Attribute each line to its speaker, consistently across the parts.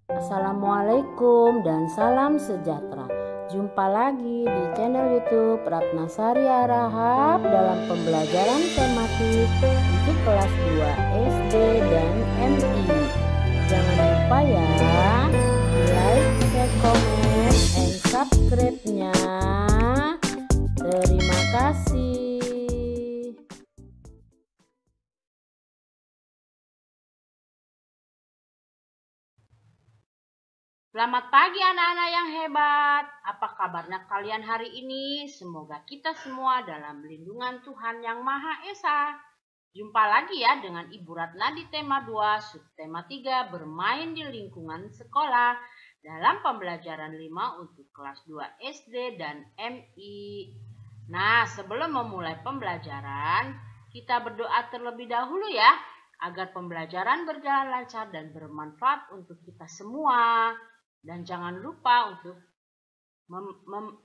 Speaker 1: Assalamualaikum dan salam sejahtera. Jumpa lagi di channel YouTube Ratnasari Rahab dalam pembelajaran tematik untuk kelas 2 SD dan MI. Jangan lupa ya, like, share, comment, and subscribe-nya. Terima kasih.
Speaker 2: Selamat pagi anak-anak yang hebat. Apa kabarnya kalian hari ini? Semoga kita semua dalam lindungan Tuhan Yang Maha Esa. Jumpa lagi ya dengan Ibu Ratna di tema 2, subtema 3, bermain di lingkungan sekolah dalam pembelajaran 5 untuk kelas 2 SD dan MI. Nah, sebelum memulai pembelajaran, kita berdoa terlebih dahulu ya, agar pembelajaran berjalan lancar dan bermanfaat untuk kita semua. Dan jangan lupa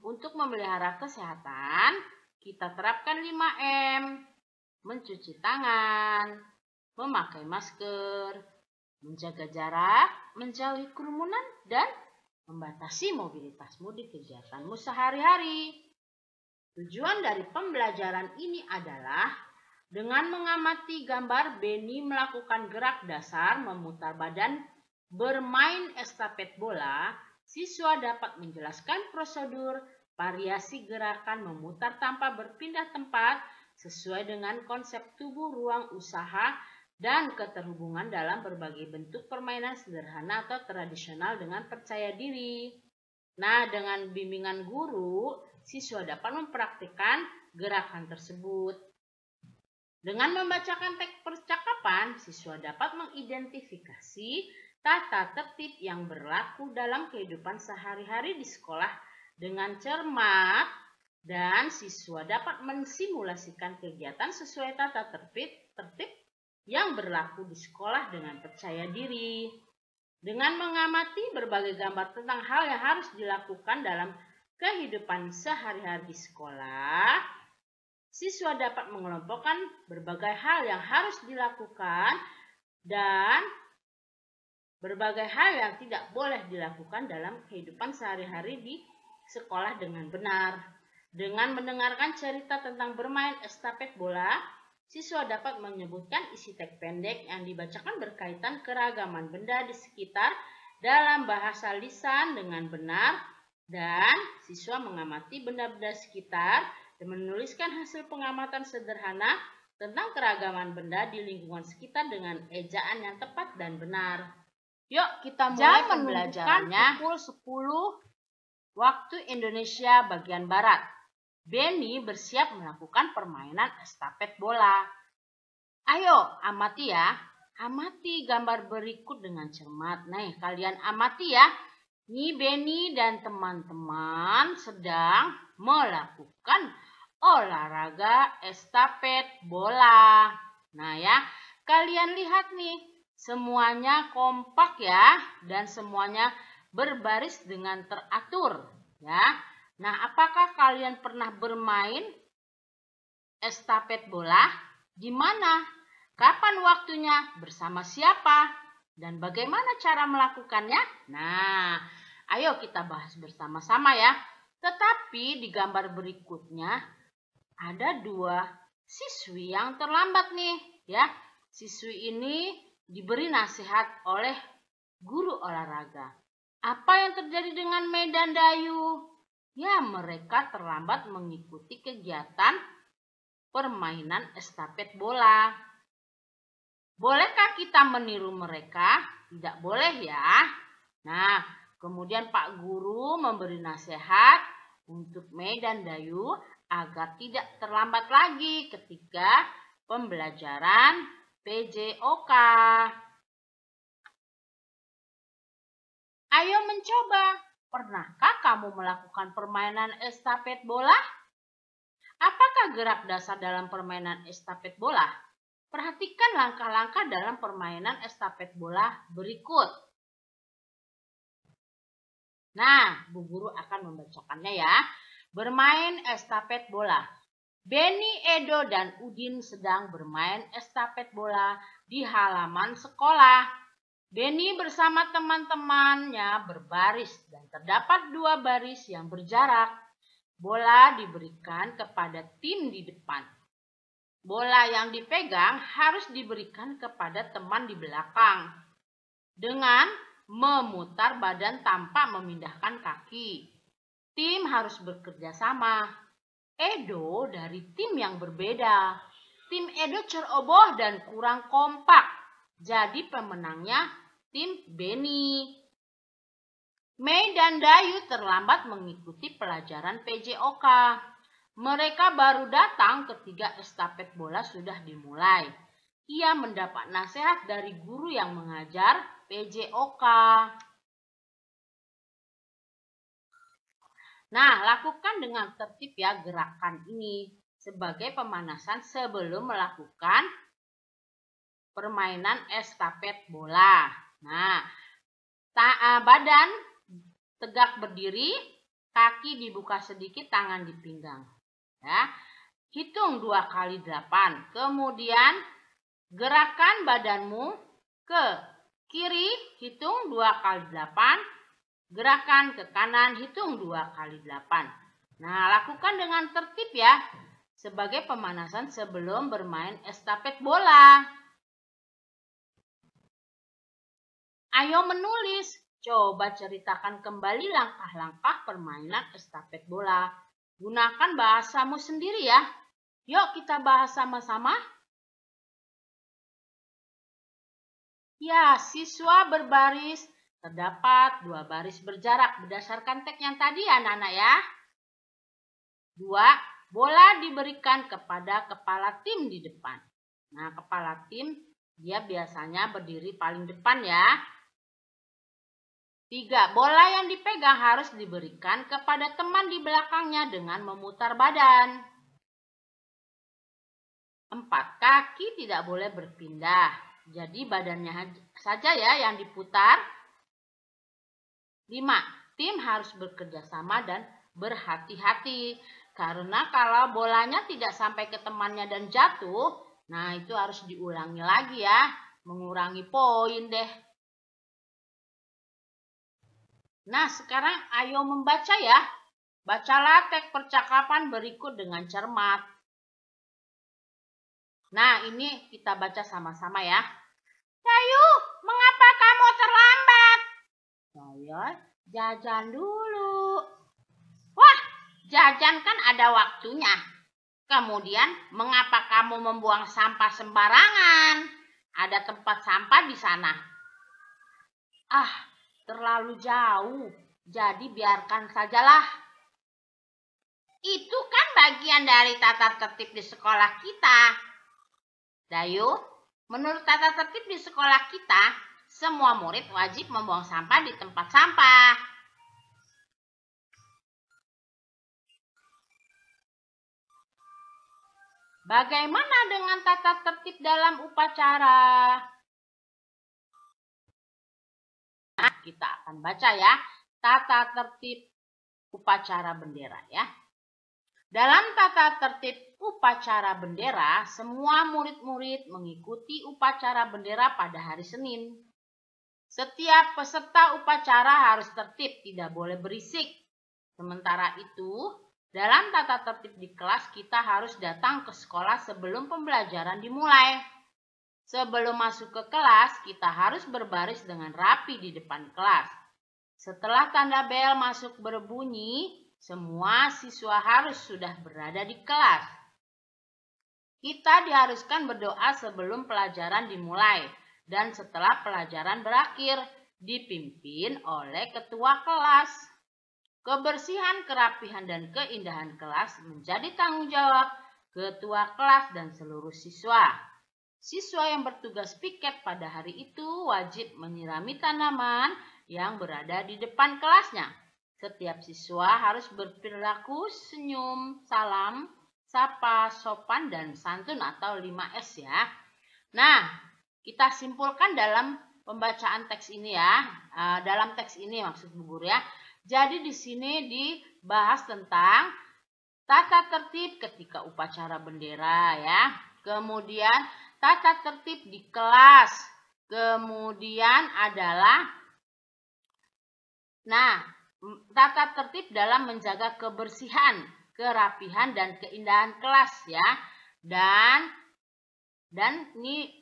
Speaker 2: untuk memelihara kesehatan, kita terapkan 5M. Mencuci tangan, memakai masker, menjaga jarak, menjauhi kerumunan, dan membatasi mobilitasmu di kegiatanmu sehari-hari. Tujuan dari pembelajaran ini adalah dengan mengamati gambar Beni melakukan gerak dasar memutar badan bermain estafet bola, siswa dapat menjelaskan prosedur variasi gerakan memutar tanpa berpindah tempat sesuai dengan konsep tubuh ruang usaha dan keterhubungan dalam berbagai bentuk permainan sederhana atau tradisional dengan percaya diri. Nah, dengan bimbingan guru, siswa dapat mempraktikkan gerakan tersebut. Dengan membacakan teks percakapan, siswa dapat mengidentifikasi tata tertib yang berlaku dalam kehidupan sehari-hari di sekolah dengan cermat, dan siswa dapat mensimulasikan kegiatan sesuai tata tertib yang berlaku di sekolah dengan percaya diri. Dengan mengamati berbagai gambar tentang hal yang harus dilakukan dalam kehidupan sehari-hari di sekolah, siswa dapat mengelompokkan berbagai hal yang harus dilakukan dan berbagai hal yang tidak boleh dilakukan dalam kehidupan sehari-hari di sekolah dengan benar. Dengan mendengarkan cerita tentang bermain estafet bola, siswa dapat menyebutkan isi teks pendek yang dibacakan berkaitan keragaman benda di sekitar dalam bahasa lisan dengan benar, dan siswa mengamati benda-benda sekitar dan menuliskan hasil pengamatan sederhana tentang keragaman benda di lingkungan sekitar dengan ejaan yang tepat dan benar. Yuk kita mulai pembelajarannya. Pukul 10 waktu Indonesia bagian Barat. Beni bersiap melakukan permainan estafet bola. Ayo amati ya. Amati gambar berikut dengan cermat. Nah, kalian amati ya. Nih Beni dan teman-teman sedang melakukan olahraga estafet bola. Nah ya, kalian lihat nih. Semuanya kompak ya, dan semuanya berbaris dengan teratur ya. Nah, apakah kalian pernah bermain estafet bola? Di mana? Kapan waktunya? Bersama siapa? Dan bagaimana cara melakukannya? Nah, ayo kita bahas bersama-sama ya. Tetapi di gambar berikutnya ada 2 siswi yang terlambat nih ya. Siswi ini diberi nasihat oleh guru olahraga. Apa yang terjadi dengan Mei dan Dayu? Ya, mereka terlambat mengikuti kegiatan permainan estafet bola. Bolehkah kita meniru mereka? Tidak boleh ya. Nah, kemudian Pak Guru memberi nasihat untuk Mei dan Dayu agar tidak terlambat lagi ketika pembelajaran PJOK. Ayo mencoba. Pernahkah kamu melakukan permainan estafet bola? Apakah gerak dasar dalam permainan estafet bola? Perhatikan langkah-langkah dalam permainan estafet bola berikut. Nah, Bu Guru akan membacakannya ya. Bermain estafet bola. Beni, Edo, dan Udin sedang bermain estafet bola di halaman sekolah. Benny bersama teman-temannya berbaris dan terdapat 2 baris yang berjarak. Bola diberikan kepada tim di depan. Bola yang dipegang harus diberikan kepada teman di belakang dengan memutar badan tanpa memindahkan kaki. Tim harus bekerja sama. Edo dari tim yang berbeda. Tim Edo ceroboh dan kurang kompak. Jadi pemenangnya tim Benny. Mei dan Dayu terlambat mengikuti pelajaran PJOK. Mereka baru datang ketika estafet bola sudah dimulai. Ia mendapat nasihat dari guru yang mengajar PJOK. Nah, lakukan dengan tertib ya gerakan ini sebagai pemanasan sebelum melakukan permainan estafet bola. Nah, badan tegak berdiri, kaki dibuka sedikit, tangan di pinggang. Ya. Hitung 2 kali 8. Kemudian gerakan badanmu ke kiri, hitung 2 kali 8. Gerakan ke kanan, hitung 2 kali 8. Nah, lakukan dengan tertib ya, sebagai pemanasan sebelum bermain estafet bola. Ayo menulis, coba ceritakan kembali langkah-langkah permainan estafet bola. Gunakan bahasamu sendiri ya. Yuk kita bahas sama-sama. Ya, siswa berbaris, terdapat 2 baris berjarak berdasarkan teks yang tadi ya anak-anak ya. 2, bola diberikan kepada kepala tim di depan. Nah, kepala tim dia biasanya berdiri paling depan ya. 3, bola yang dipegang harus diberikan kepada teman di belakangnya dengan memutar badan. 4, kaki tidak boleh berpindah. Jadi badannya saja ya yang diputar. 5, tim harus bekerja sama dan berhati-hati. Karena kalau bolanya tidak sampai ke temannya dan jatuh, nah itu harus diulangi lagi ya. Mengurangi poin deh. Nah, sekarang ayo membaca ya. Bacalah teks percakapan berikut dengan cermat. Nah, ini kita baca sama-sama ya. Dayu, mengapa kamu terlambat? Saya jajan dulu. Wah, jajan kan ada waktunya. Kemudian, mengapa kamu membuang sampah sembarangan? Ada tempat sampah di sana. Ah, terlalu jauh, jadi biarkan sajalah. Itu kan bagian dari tata tertib di sekolah kita. Dayu, menurut tata tertib di sekolah kita, semua murid wajib membuang sampah di tempat sampah. Bagaimana dengan tata tertib dalam upacara? Nah, kita akan baca ya, tata tertib upacara bendera ya. Dalam tata tertib upacara bendera, semua murid-murid mengikuti upacara bendera pada hari Senin. Setiap peserta upacara harus tertib, tidak boleh berisik. Sementara itu, dalam tata tertib di kelas kita harus datang ke sekolah sebelum pembelajaran dimulai. Sebelum masuk ke kelas, kita harus berbaris dengan rapi di depan kelas. Setelah tanda bel masuk berbunyi, semua siswa harus sudah berada di kelas. Kita diharuskan berdoa sebelum pelajaran dimulai dan setelah pelajaran berakhir, dipimpin oleh ketua kelas. Kebersihan, kerapihan, dan keindahan kelas menjadi tanggung jawab ketua kelas dan seluruh siswa. Siswa yang bertugas piket pada hari itu wajib menyirami tanaman yang berada di depan kelasnya. Setiap siswa harus berperilaku senyum, salam, sapa, sopan, dan santun atau 5S ya. Nah, kita simpulkan dalam pembacaan teks ini ya. Dalam teks ini maksud Bu Guru ya. Jadi di sini dibahas tentang tata tertib ketika upacara bendera ya. Kemudian tata tertib di kelas. Kemudian adalah, tata tertib dalam menjaga kebersihan, kerapihan, dan keindahan kelas ya. Dan ini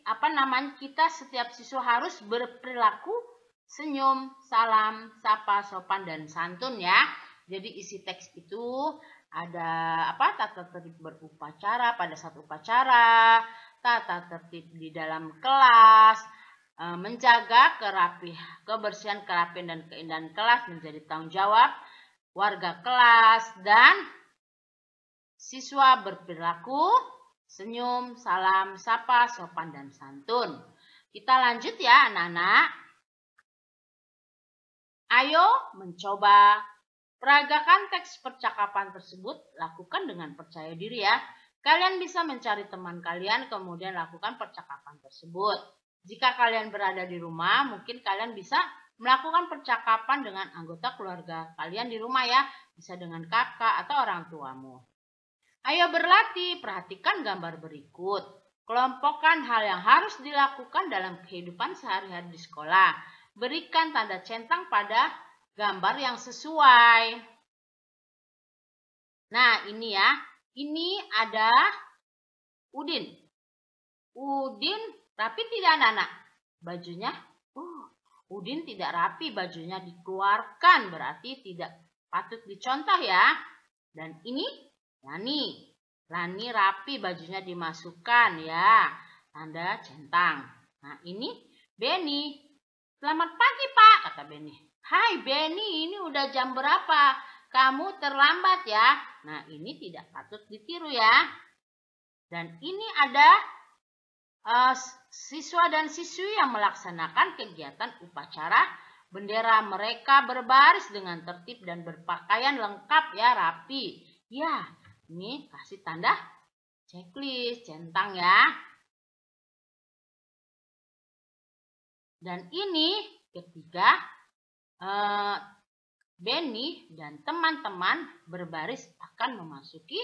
Speaker 2: kita setiap siswa harus berperilaku senyum, salam, sapa, sopan, dan santun ya. Jadi isi teks itu ada tata tertib berupacara pada saat upacara, tata tertib di dalam kelas, menjaga kebersihan, kerapian, dan keindahan kelas menjadi tanggung jawab warga kelas, dan siswa berperilaku senyum, salam, sapa, sopan, dan santun. Kita lanjut ya anak-anak. Ayo mencoba peragakan teks percakapan tersebut, lakukan dengan percaya diri ya. Kalian bisa mencari teman kalian, kemudian lakukan percakapan tersebut. Jika kalian berada di rumah, mungkin kalian bisa melakukan percakapan dengan anggota keluarga kalian di rumah ya. Bisa dengan kakak atau orang tuamu. Ayo berlatih, perhatikan gambar berikut. Kelompokkan hal yang harus dilakukan dalam kehidupan sehari-hari di sekolah. Berikan tanda centang pada gambar yang sesuai. Nah, ini ya. Ini ada Udin. Udin rapi tidak anak-anak? Bajunya, Udin tidak rapi, bajunya dikeluarkan, berarti tidak patut dicontoh ya. Dan ini Lani rapi, bajunya dimasukkan ya, tanda centang. Nah, ini Beni. Selamat pagi Pak, kata Beni. Hai Beni, ini udah jam berapa? Kamu terlambat ya. Nah, ini tidak patut ditiru ya. Dan ini ada siswa dan siswi yang melaksanakan kegiatan upacara bendera. Mereka berbaris dengan tertib dan berpakaian lengkap ya, rapi. Ya, ini kasih tanda checklist, centang ya. Dan ini ketika Beni dan teman-teman berbaris akan memasuki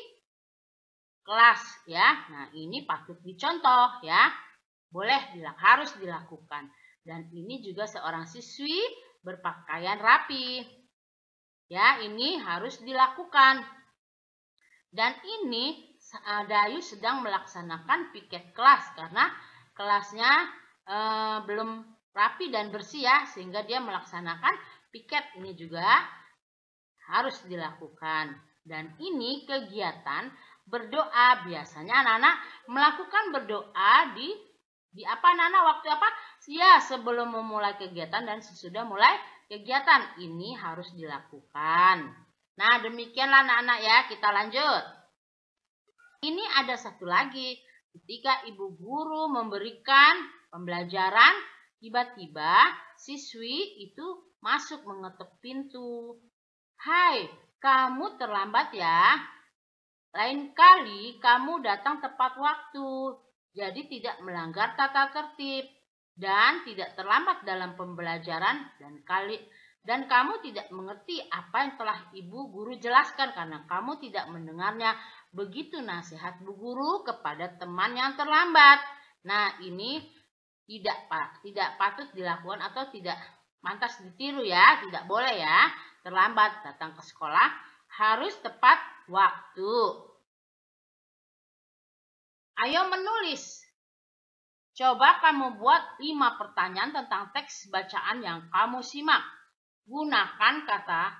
Speaker 2: kelas ya. Nah, ini patut dicontoh ya. Harus dilakukan. Dan ini juga seorang siswi berpakaian rapi. Ya, ini harus dilakukan. Dan ini Dayu sedang melaksanakan piket kelas karena kelasnya belum rapi dan bersih ya, sehingga dia melaksanakan piket. Ini juga harus dilakukan. Dan ini kegiatan berdoa. Biasanya anak-anak melakukan berdoa di waktu apa? Ya, sebelum memulai kegiatan dan sesudah mulai kegiatan. Ini harus dilakukan. Nah, demikianlah anak-anak ya, kita lanjut. Ini ada satu lagi. Ketika ibu guru memberikan pembelajaran, tiba-tiba siswi itu masuk mengetuk pintu. Hai, kamu terlambat ya. Lain kali kamu datang tepat waktu. Jadi tidak melanggar tata tertib dan tidak terlambat dalam pembelajaran dan kamu tidak mengerti apa yang telah ibu guru jelaskan karena kamu tidak mendengarnya. Begitu nasihat bu guru kepada teman yang terlambat. Nah, ini tidak patut dilakukan atau tidak pantas ditiru ya. Tidak boleh ya. Terlambat datang ke sekolah harus tepat waktu. Ayo menulis. Coba kamu buat 5 pertanyaan tentang teks bacaan yang kamu simak. Gunakan kata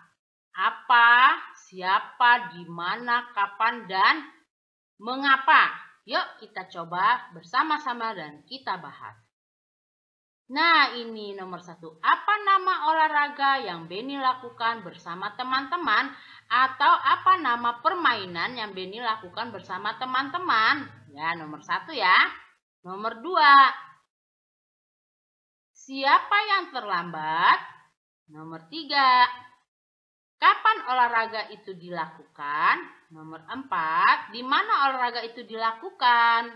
Speaker 2: apa, siapa, di mana, kapan, dan mengapa. Yuk kita coba bersama-sama dan kita bahas. Nah, ini nomor 1. Apa nama olahraga yang Beni lakukan bersama teman-teman? Atau apa nama permainan yang Beni lakukan bersama teman-teman? Ya, nomor 1 ya. Nomor 2. Siapa yang terlambat? Nomor 3. Kapan olahraga itu dilakukan? Nomor 4. Di mana olahraga itu dilakukan?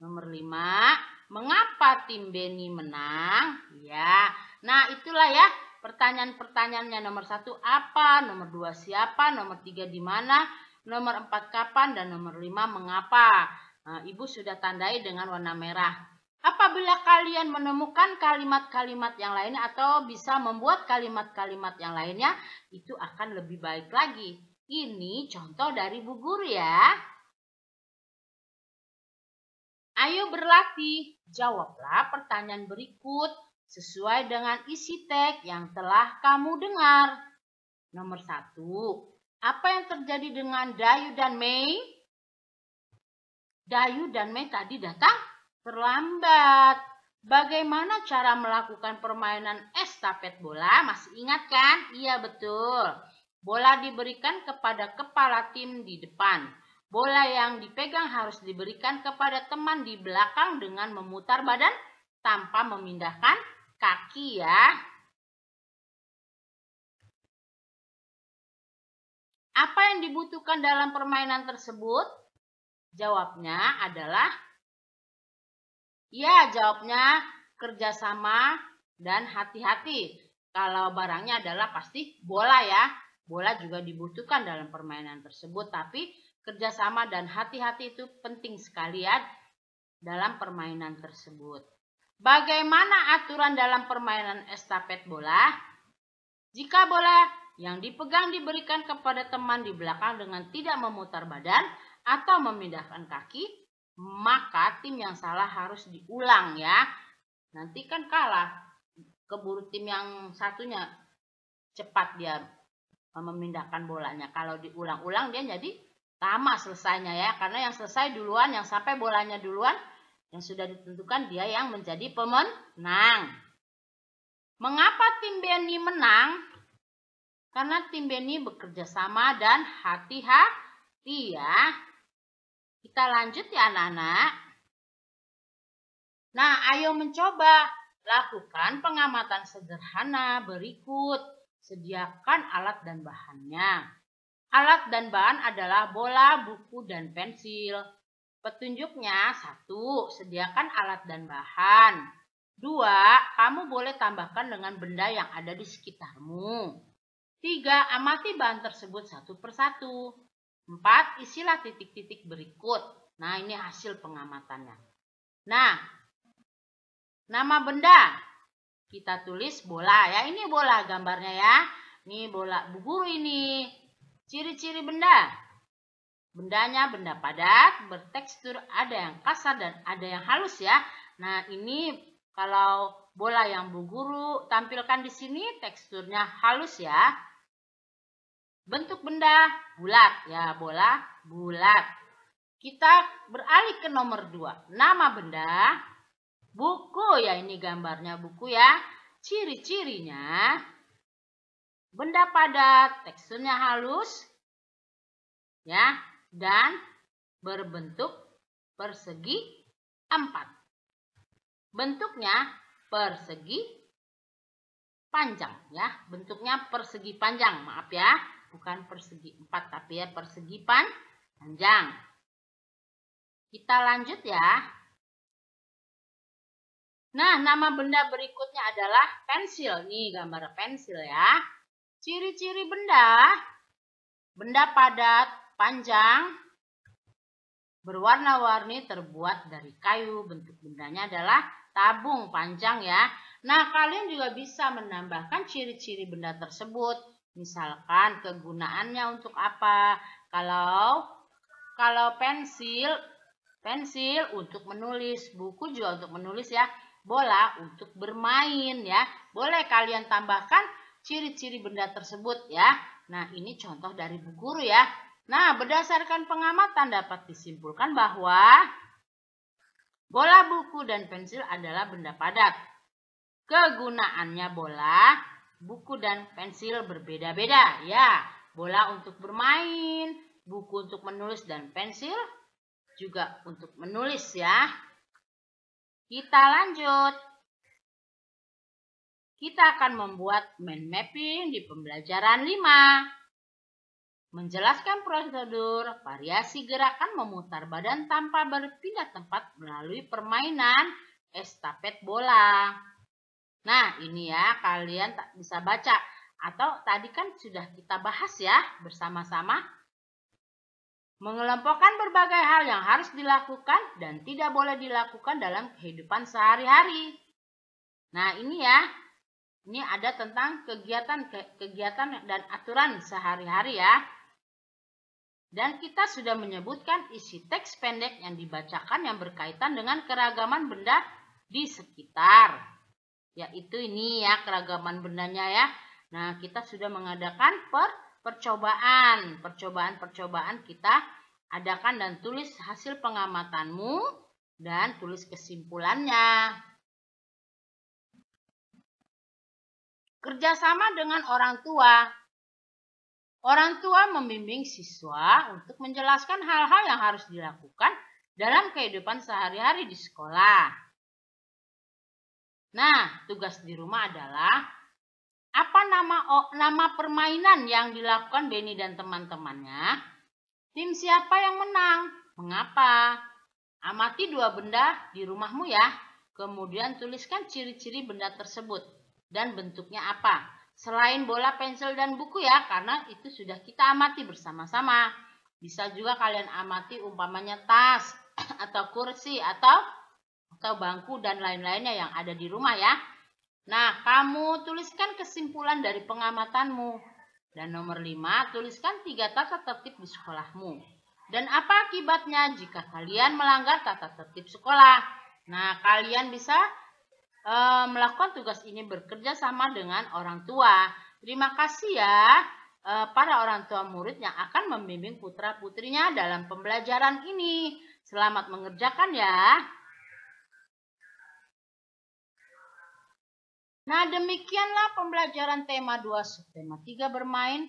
Speaker 2: Nomor 5. Mengapa tim Beni menang? Ya. Nah, itulah ya pertanyaan-pertanyaannya. Nomor 1 apa? Nomor 2 siapa? Nomor 3 di mana? Nomor 4 kapan? Dan nomor 5 mengapa? Nah, Ibu sudah tandai dengan warna merah. Apabila kalian menemukan kalimat-kalimat yang lainnya atau bisa membuat kalimat-kalimat yang lainnya, itu akan lebih baik lagi. Ini contoh dari Bu Guru ya. Ayo berlatih, jawablah pertanyaan berikut sesuai dengan isi teks yang telah kamu dengar. Nomor 1, apa yang terjadi dengan Dayu dan Mei? Dayu dan Mei tadi datang terlambat. Bagaimana cara melakukan permainan estafet bola? Masih ingat kan? Iya betul. Bola diberikan kepada kepala tim di depan. Bola yang dipegang harus diberikan kepada teman di belakang dengan memutar badan tanpa memindahkan kaki ya. Apa yang dibutuhkan dalam permainan tersebut? Jawabnya adalah kerjasama dan hati-hati. Kalau barangnya adalah pasti bola ya. Bola juga dibutuhkan dalam permainan tersebut, tapi kerjasama dan hati-hati itu penting sekali ya dalam permainan tersebut. Bagaimana aturan dalam permainan estafet bola? Jika bola yang dipegang diberikan kepada teman di belakang dengan tidak memutar badan atau memindahkan kaki, maka tim yang salah harus diulang ya. Nanti kan kalah, keburu tim yang satunya cepat dia memindahkan bolanya. Kalau diulang-ulang dia jadi lama selesainya ya, karena yang selesai duluan, yang sampai bolanya duluan, yang sudah ditentukan dia yang menjadi pemenang. Mengapa tim Beni menang? Karena tim Beni bekerja sama dan hati-hati ya. Kita lanjut ya anak-anak. Nah, ayo mencoba lakukan pengamatan sederhana berikut. Sediakan alat dan bahannya. Alat dan bahan adalah bola, buku, dan pensil. Petunjuknya 1. Sediakan alat dan bahan. 2. Kamu boleh tambahkan dengan benda yang ada di sekitarmu. 3. Amati bahan tersebut satu persatu. 4. Isilah titik-titik berikut. Nah, ini hasil pengamatannya. Nah, nama benda. Kita tulis bola ya. Ini bola gambarnya ya. Ini bola Bu Guru ini. Ciri-ciri benda. Bendanya benda padat, bertekstur, ada yang kasar dan ada yang halus ya. Nah, ini kalau bola yang Bu Guru tampilkan di sini teksturnya halus ya. Bentuk benda bulat ya, bola bulat. Kita beralih ke nomor 2. Nama benda, buku ya, ini gambarnya buku ya. Ciri-cirinya, benda padat, teksturnya halus ya, dan berbentuk persegi 4. Bentuknya persegi panjang ya, bentuknya persegi panjang, maaf ya, bukan persegi 4 tapi ya persegi panjang. Kita lanjut ya. Nah, nama benda berikutnya adalah pensil. Nih gambar pensil ya. Ciri-ciri benda, benda padat, panjang, berwarna-warni, terbuat dari kayu. Bentuk bendanya adalah tabung panjang ya. Nah, kalian juga bisa menambahkan ciri-ciri benda tersebut. Misalkan kegunaannya untuk apa. Kalau pensil untuk menulis, buku juga untuk menulis ya. Bola untuk bermain ya. Boleh kalian tambahkan ciri-ciri benda tersebut ya. Nah, ini contoh dari Bu Guru ya. Nah, berdasarkan pengamatan dapat disimpulkan bahwa bola, buku, dan pensil adalah benda padat. Kegunaannya bola, buku, dan pensil berbeda-beda ya. Bola untuk bermain, buku untuk menulis, dan pensil juga untuk menulis ya. Kita lanjut. Kita akan membuat mind mapping di pembelajaran 5. Menjelaskan prosedur variasi gerakan memutar badan tanpa berpindah tempat melalui permainan estafet bola. Nah, ini ya, kalian tak bisa baca. Atau tadi kan sudah kita bahas ya bersama-sama. mengelompokkan berbagai hal yang harus dilakukan dan tidak boleh dilakukan dalam kehidupan sehari-hari. Nah, ini ya. Ini ada tentang kegiatan dan aturan sehari-hari ya. Dan kita sudah menyebutkan isi teks pendek yang dibacakan yang berkaitan dengan keragaman benda di sekitar. Yaitu ini ya keragaman bendanya ya. Nah, kita sudah mengadakan percobaan kita adakan dan tulis hasil pengamatanmu dan tulis kesimpulannya. Kerjasama dengan orang tua. Orang tua membimbing siswa untuk menjelaskan hal-hal yang harus dilakukan dalam kehidupan sehari-hari di sekolah. Nah, tugas di rumah adalah apa nama permainan yang dilakukan Benny dan teman-temannya? Tim siapa yang menang? Mengapa? Amati 2 benda di rumahmu ya. Kemudian tuliskan ciri-ciri benda tersebut dan bentuknya apa. Selain bola, pensil, dan buku ya, karena itu sudah kita amati bersama-sama. Bisa juga kalian amati umpamanya tas, atau kursi, atau bangku, dan lain-lainnya yang ada di rumah ya. Nah, kamu tuliskan kesimpulan dari pengamatanmu. Dan nomor 5, tuliskan 3 tata tertib di sekolahmu. Dan apa akibatnya jika kalian melanggar tata tertib sekolah? Nah, kalian bisa melakukan tugas ini bekerja sama dengan orang tua. Terima kasih ya para orang tua murid yang akan membimbing putra-putrinya dalam pembelajaran ini. Selamat mengerjakan ya. Nah, demikianlah pembelajaran tema 2 subtema 3 bermain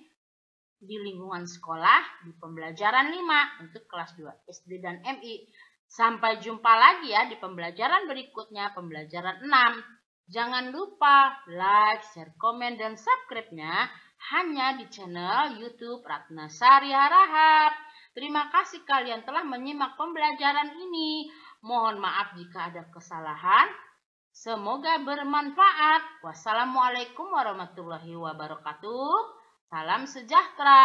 Speaker 2: di lingkungan sekolah di pembelajaran 5 untuk kelas 2 SD dan MI. Sampai jumpa lagi ya di pembelajaran berikutnya, pembelajaran 6. Jangan lupa like, share, komen, dan subscribe-nya hanya di channel YouTube Ratnasari Harahap. Terima kasih kalian telah menyimak pembelajaran ini. Mohon maaf jika ada kesalahan. Semoga bermanfaat. Wassalamualaikum warahmatullahi wabarakatuh. Salam sejahtera.